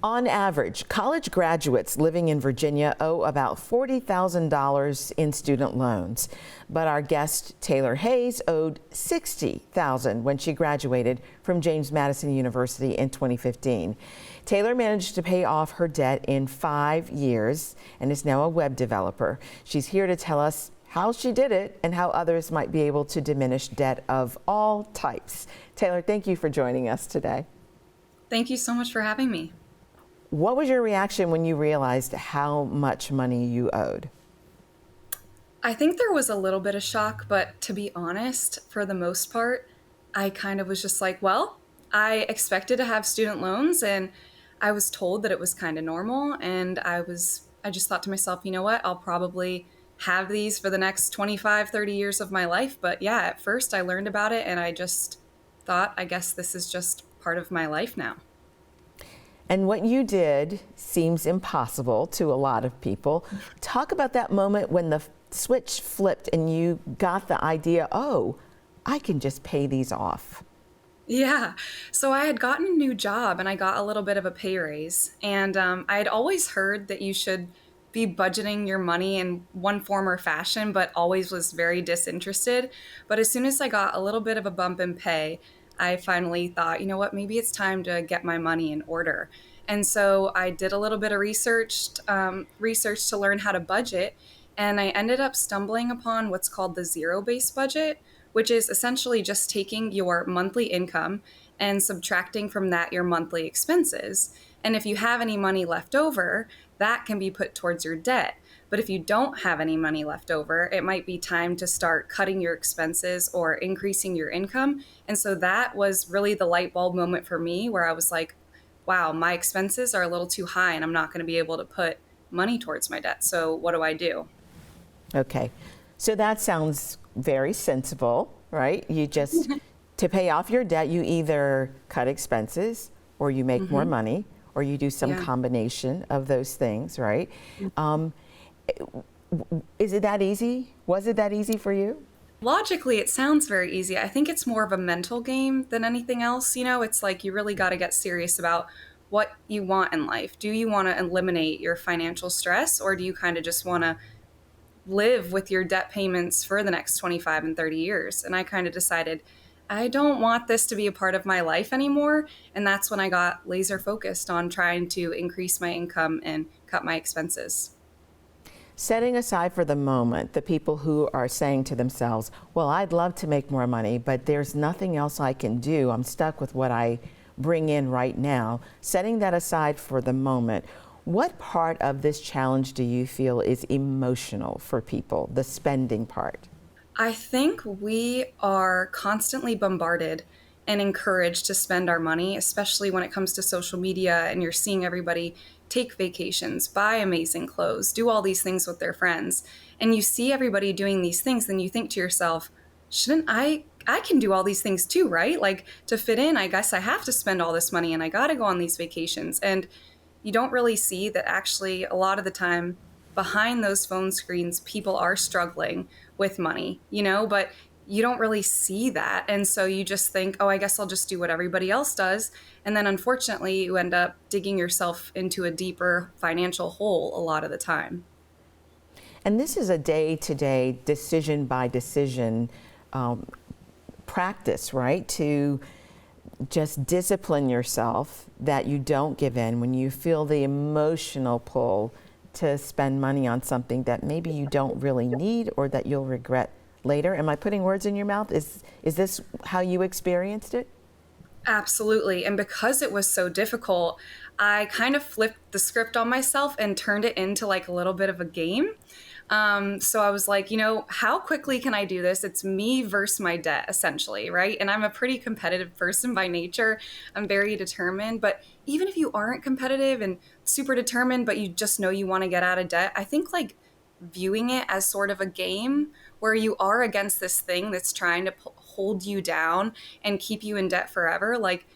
On average, college graduates living in Virginia owe about $40,000 in student loans. But our guest, Taylor Hayes, owed $60,000 when she graduated from James Madison University in 2015. Taylor managed to pay off her debt in 5 years and is now a web developer. She's here to tell us how she did it and how others might be able to diminish debt of all types. Taylor, thank you for joining us today. Thank you so much for having me. What was your reaction when you realized how much money you owed? I think there was a little bit of shock, but to be honest, for the most part, I kind of was just like, well, I expected to have student loans and I was told that it was kind of normal. And I just thought to myself, you know what, I'll probably have these for the next 25, 30 years of my life. But yeah, at first I learned about it and I just thought, I guess this is just part of my life now. And what you did seems impossible to a lot of people. Talk about that moment when the switch flipped and you got the idea, oh, I can just pay these off. Yeah. So I had gotten a new job and I got a little bit of a pay raise. And I had always heard that you should be budgeting your money in one form or fashion, but always was very disinterested. But as soon as I got a little bit of a bump in pay, I finally thought, you know what, maybe it's time to get my money in order. And so I did a little bit of research to learn how to budget. And I ended up stumbling upon what's called the zero-based budget, which is essentially just taking your monthly income and subtracting from that your monthly expenses. And if you have any money left over, that can be put towards your debt. But if you don't have any money left over, it might be time to start cutting your expenses or increasing your income. And so that was really the light bulb moment for me where I was like, wow, my expenses are a little too high and I'm not going to be able to put money towards my debt. So what do I do? Okay, so that sounds very sensible, right? You just, to pay off your debt, you either cut expenses or you make more money or you do some combination of those things, right? Is it that easy? Was it that easy for you? Logically, it sounds very easy. I think it's more of a mental game than anything else. You know, it's like you really got to get serious about what you want in life. Do you want to eliminate your financial stress or do you kind of just want to live with your debt payments for the next 25 and 30 years? And I kind of decided I don't want this to be a part of my life anymore. And that's when I got laser focused on trying to increase my income and cut my expenses. Setting aside for the moment the people who are saying to themselves, well, I'd love to make more money, but there's nothing else I can do. I'm stuck with what I bring in right now. Setting that aside for the moment, what part of this challenge do you feel is emotional for people, the spending part? I think we are constantly bombarded and encouraged to spend our money, especially when it comes to social media and you're seeing everybody take vacations, buy amazing clothes, do all these things with their friends. And you see everybody doing these things, then you think to yourself, shouldn't I can do all these things too, right? Like to fit in, I guess I have to spend all this money and I got to go on these vacations. And you don't really see that actually a lot of the time behind those phone screens, people are struggling with money, you know, but you don't really see that. And so you just think, oh, I guess I'll just do what everybody else does. And then unfortunately, you end up digging yourself into a deeper financial hole a lot of the time. And this is a day-to-day, decision by decision practice, right? To just discipline yourself that you don't give in when you feel the emotional pull to spend money on something that maybe you don't really need or that you'll regret later. Am I putting words in your mouth? Is this how you experienced it? Absolutely. And because it was so difficult, I kind of flipped the script on myself and turned it into like a little bit of a game. So I was like, you know, how quickly can I do this? It's me versus my debt, essentially, right? And I'm a pretty competitive person by nature. I'm very determined. But even if you aren't competitive and super determined, but you just know you want to get out of debt, I think like viewing it as sort of a game where you are against this thing that's trying to hold you down and keep you in debt forever, like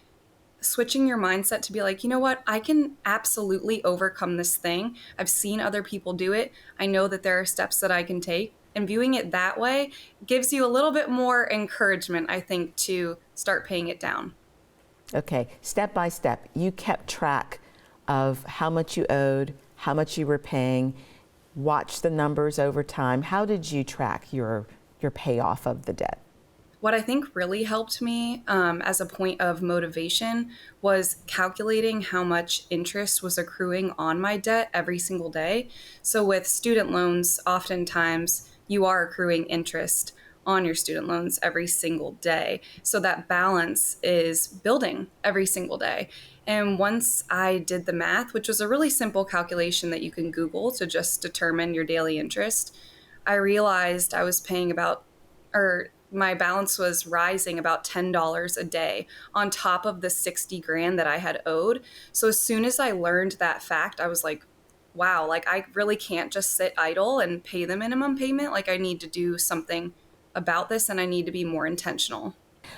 switching your mindset to be like, you know what, I can absolutely overcome this thing. I've seen other people do it. I know that there are steps that I can take. And viewing it that way gives you a little bit more encouragement, I think, to start paying it down. Okay, step by step, you kept track of how much you owed, how much you were paying, watch the numbers over time. How did you track your payoff of the debt? What I think really helped me as a point of motivation was calculating how much interest was accruing on my debt every single day. So, with student loans, oftentimes you are accruing interest on your student loans every single day. So, that balance is building every single day. And once I did the math, which was a really simple calculation that you can Google to just determine your daily interest, I realized I was paying about, or my balance was rising about $10 a day on top of the 60 grand that I had owed. So as soon as I learned that fact, I was like, wow, like I really can't just sit idle and pay the minimum payment. Like I need to do something about this and I need to be more intentional.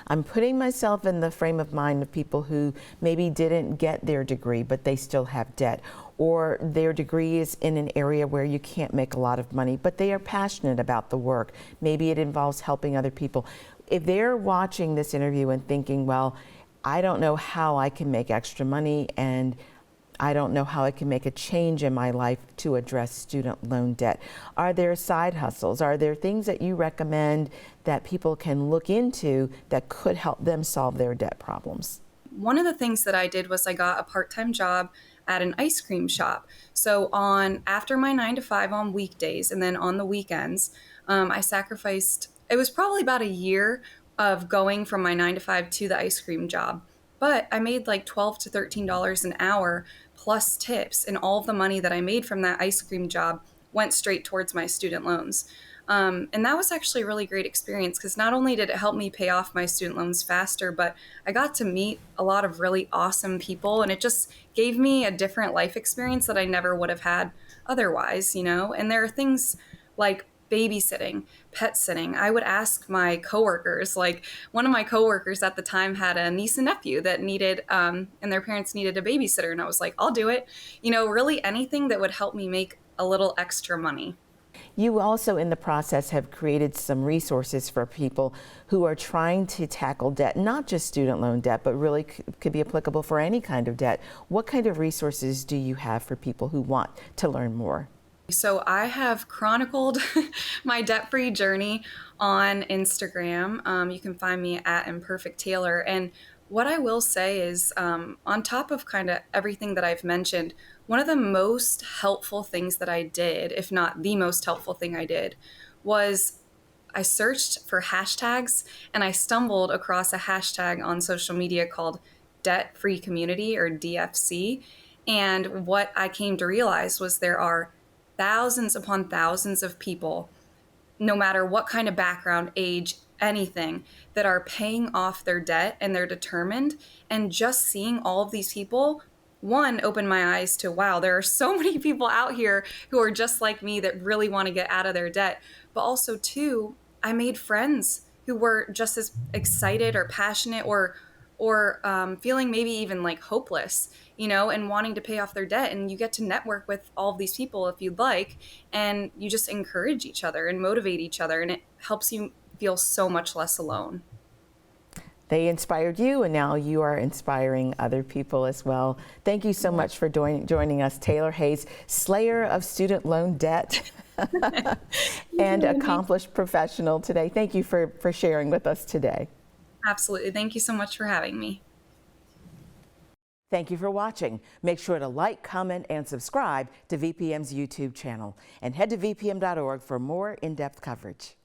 I'm putting myself in the frame of mind of people who maybe didn't get their degree, but they still have debt, or their degree is in an area where you can't make a lot of money, but they are passionate about the work. Maybe it involves helping other people. If they're watching this interview and thinking, well, I don't know how I can make extra money, and I don't know how I can make a change in my life to address student loan debt. Are there side hustles? Are there things that you recommend that people can look into that could help them solve their debt problems? One of the things that I did was I got a part-time job at an ice cream shop. So on after my 9 to 5 on weekdays and then on the weekends, I sacrificed, it was probably about a year of going from my 9 to 5 to the ice cream job. But I made like $12 to $13 an hour plus tips, and all of the money that I made from that ice cream job went straight towards my student loans. And that was actually a really great experience because not only did it help me pay off my student loans faster, but I got to meet a lot of really awesome people, and it just gave me a different life experience that I never would have had otherwise, you know? And there are things like babysitting, pet sitting. I would ask my coworkers, like one of my coworkers at the time had a niece and nephew that needed, and their parents needed a babysitter. And I was like, I'll do it. You know, really anything that would help me make a little extra money. You also, in the process, have created some resources for people who are trying to tackle debt, not just student loan debt, but really could be applicable for any kind of debt. What kind of resources do you have for people who want to learn more? So I have chronicled my debt-free journey on Instagram. You can find me at Imperfect Taylor. And what I will say is, on top of kind of everything that I've mentioned, one of the most helpful things that I did, if not the most helpful thing I did, was I searched for hashtags and I stumbled across a hashtag on social media called Debt Free Community, or DFC. And what I came to realize was there are thousands upon thousands of people, no matter what kind of background, age, anything, that are paying off their debt and they're determined. And just seeing all of these people, one, opened my eyes to, wow, there are so many people out here who are just like me that really want to get out of their debt. But also, two, I made friends who were just as excited or passionate or feeling maybe even like hopeless, you know, and wanting to pay off their debt. And you get to network with all of these people if you'd like, and you just encourage each other and motivate each other, and it helps you feel so much less alone. They inspired you, and now you are inspiring other people as well. Thank you so much for joining us, Taylor Hayes, slayer of student loan debt and accomplished professional today. Thank you for sharing with us today. Absolutely. Thank you so much for having me. Thank you for watching. Make sure to like, comment, and subscribe to VPM's YouTube channel, and head to vpm.org for more in-depth coverage.